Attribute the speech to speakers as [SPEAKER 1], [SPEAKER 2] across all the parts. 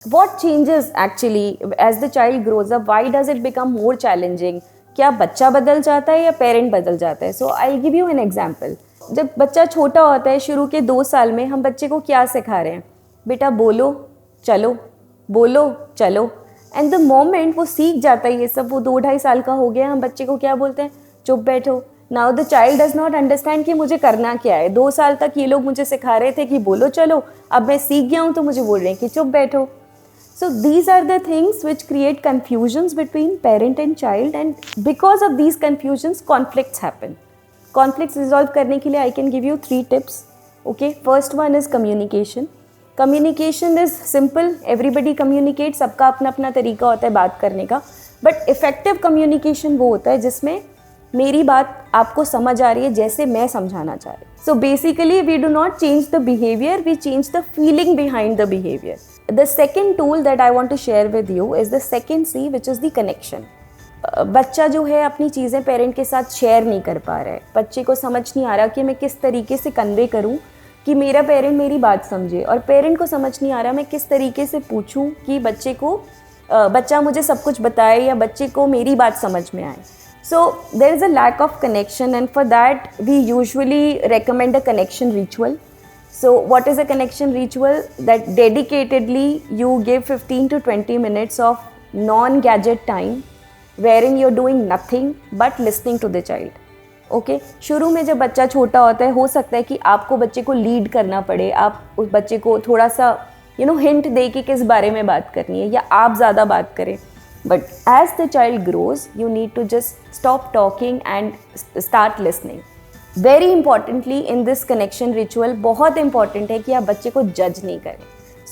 [SPEAKER 1] What changes actually as the child grows up? Why does it become more challenging? क्या बच्चा बदल जाता है या पेरेंट बदल जाता है? So I give you an example. जब बच्चा छोटा होता है, शुरू के 2 साल में हम बच्चे को क्या सिखा रहे हैं? बेटा बोलो चलो, बोलो चलो. एंड द मोमेंट वो सीख जाता है ये सब, वो 2-2.5 साल का हो गया, हम बच्चे को क्या बोलते हैं? चुप बैठो. Now the child does not understand कि मुझे करना क्या है. 2 साल तक ये लोग मुझे सिखा रहे थे कि बोलो चलो, अब मैं सीख गया हूँ तो मुझे बोल रहे हैं कि चुप बैठो. So these are the things which create confusions between parent and child, and because of these confusions conflicts happen. Conflicts resolve करने के लिए I can give you 3 tips. Okay, first one is communication. Communication is simple, everybody communicates, सबका अपना अपना तरीका होता है बात करने का, but effective communication वो होता है जिसमें मेरी बात आपको समझ आ रही है जैसे मैं समझाना चाह रही हूँ. So basically we do not change the behavior, we change the feeling behind the behavior. The second tool that I want to share with you is the second C, which is the connection. बच्चा जो है अपनी चीज़ें parent के साथ share नहीं कर पा रहा है. बच्चे को समझ नहीं आ रहा कि मैं किस तरीके से कन्वे करूं कि मेरा पेरेंट मेरी बात समझे, और पेरेंट को समझ नहीं आ रहा मैं किस तरीके से पूछूं कि बच्चा मुझे सब कुछ बताए या बच्चे को मेरी बात समझ में आए. So there is a lack of connection, and for that we usually recommend a connection ritual. So what is a connection ritual? That dedicatedly you give 15 to 20 minutes of non-gadget time wherein you're doing nothing but listening to the child. Okay? शुरू में जब बच्चा छोटा होता है, हो सकता है कि आपको बच्चे को लीड करना पड़े, आप उस बच्चे को थोड़ा सा हिंट दे कि किस बारे में बात करनी है, या आप ज़्यादा बात करें. But as the child grows, you need to just stop talking and start listening. Very importantly in this connection ritual, बहुत important है कि आप बच्चे को जज नहीं करें.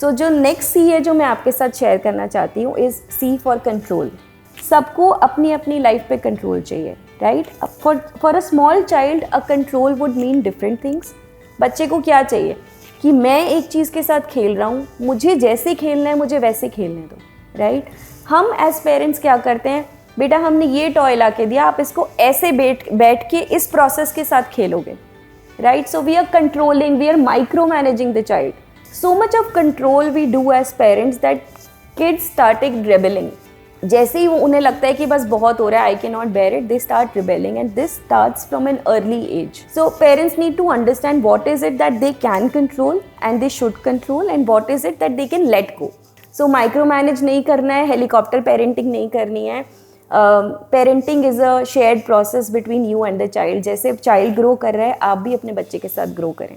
[SPEAKER 1] So जो next C है जो मैं आपके साथ शेयर करना चाहती हूँ is C for control. सबको अपनी अपनी लाइफ पे कंट्रोल चाहिए, right? For a small child, a control would mean different things. बच्चे को क्या चाहिए कि मैं एक चीज़ के साथ खेल रहा हूँ, मुझे जैसे खेलना है मुझे वैसे खेलने दो, right? हम एज पेरेंट्स क्या करते हैं? बेटा हमने ये टॉय ला के दिया, आप इसको ऐसे बैठ के इस प्रोसेस के साथ खेलोगे, right? So we are controlling, we are micromanaging the child. So much of control we do as parents that kids started rebelling. जैसे ही वो उन्हें लगता है कि बस बहुत हो रहा है, I can not bear it, they start rebelling, and this starts from an early age. So parents need to understand what is it that they can control and they should control, and what is it that they can let go. So micromanage नहीं करना है, helicopter parenting नहीं करनी है. Parenting is a shared process between you and the child. जैसे child grow कर रहा है, आप भी अपने बच्चे के साथ ग्रो करें.